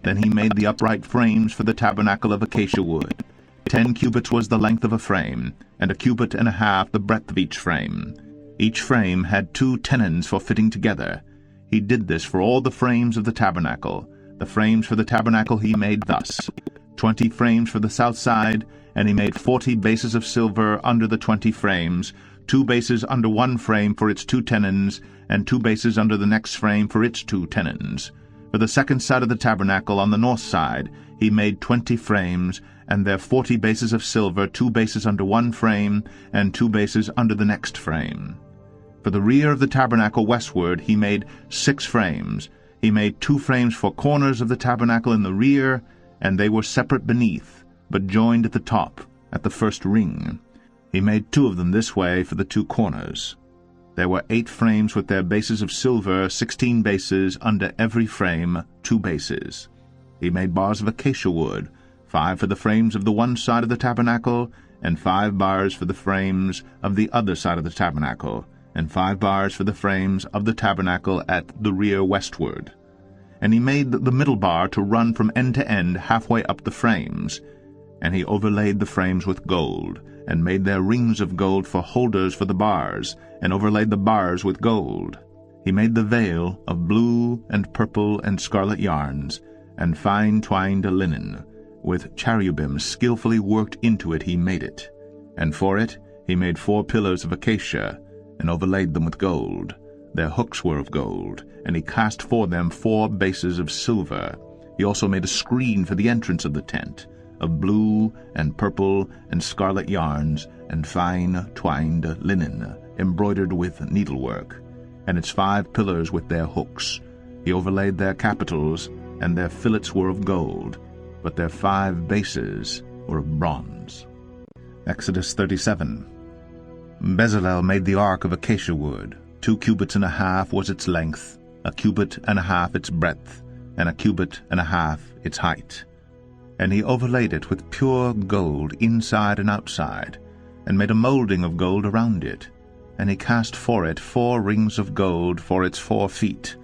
Then he made the upright frames for the tabernacle of acacia wood. 10 cubits was the length of a frame, and 1.5 cubits the breadth of each frame. Each frame had 2 tenons for fitting together. He did this for all the frames of the tabernacle. The frames for the tabernacle he made thus: 20 frames for the south side, and he made 40 bases of silver under the 20 frames, 2 bases under one frame for its 2 tenons, and 2 bases under the next frame for its 2 tenons. For the second side of the tabernacle on the north side he made 20 frames, and their 40 bases of silver, 2 bases under one frame, and 2 bases under the next frame. For the rear of the tabernacle westward he made 6 frames. He made 2 frames for corners of the tabernacle in the rear, and they were separate beneath, but joined at the top, at the first ring. He made 2 of them this way for the 2 corners. There were 8 frames with their bases of silver, 16 bases, under every frame 2 bases. He made bars of acacia wood, 5 for the frames of the one side of the tabernacle, and 5 bars for the frames of the other side of the tabernacle, and 5 bars for the frames of the tabernacle at the rear westward. And he made the middle bar to run from end to end halfway up the frames. And he overlaid the frames with gold, and made their rings of gold for holders for the bars, and overlaid the bars with gold. He made the veil of blue and purple and scarlet yarns, and fine twined linen. With cherubims skillfully worked into it he made it. And for it he made 4 pillars of acacia, and overlaid them with gold. Their hooks were of gold, and he cast for them 4 bases of silver. He also made a screen for the entrance of the tent, of blue and purple and scarlet yarns, and fine twined linen, embroidered with needlework, and its 5 pillars with their hooks. He overlaid their capitals, and their fillets were of gold, but their 5 bases were of bronze. Exodus 37. Bezalel made the ark of acacia wood. 2.5 cubits was its length, 1.5 cubits its breadth, and 1.5 cubits its height. And he overlaid it with pure gold inside and outside, and made a molding of gold around it. And he cast for it 4 rings of gold for its 4 feet,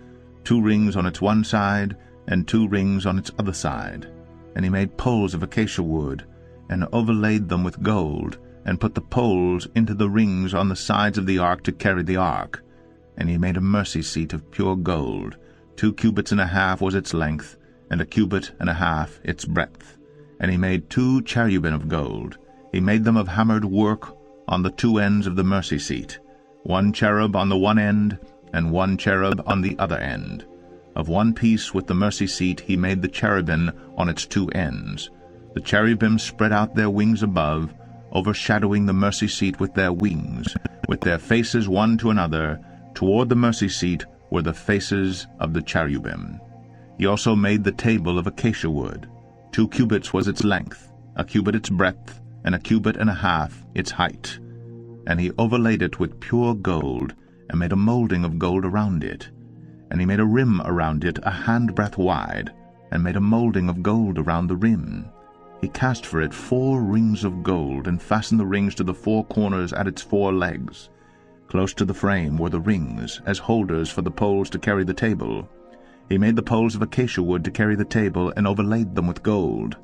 2 rings on its one side, and 2 rings on its other side. And he made poles of acacia wood, and overlaid them with gold, and put the poles into the rings on the sides of the ark to carry the ark. And he made a mercy seat of pure gold. 2.5 cubits was its length, and 1.5 cubits its breadth. And he made 2 cherubim of gold. He made them of hammered work on the 2 ends of the mercy seat, 1 cherub on the one end, and 1 cherub on the other end. Of one piece with the mercy seat he made the cherubim on its 2 ends. The cherubim spread out their wings above, overshadowing the mercy seat with their wings, with their faces one to another. Toward the mercy seat were the faces of the cherubim. He also made the table of acacia wood. 2 cubits was its length, 1 cubit its breadth, and 1.5 cubits its height. And he overlaid it with pure gold, and made a molding of gold around it. And he made a rim around it 1 handbreadth wide, and made a molding of gold around the rim. He cast for it 4 rings of gold, and fastened the rings to the 4 corners at its 4 legs. Close to the frame were the rings, as holders for the poles to carry the table. He made the poles of acacia wood to carry the table, and overlaid them with gold.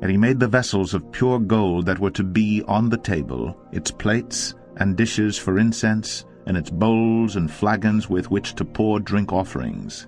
And he made the vessels of pure gold that were to be on the table, its plates and dishes for incense, and its bowls and flagons with which to pour drink offerings.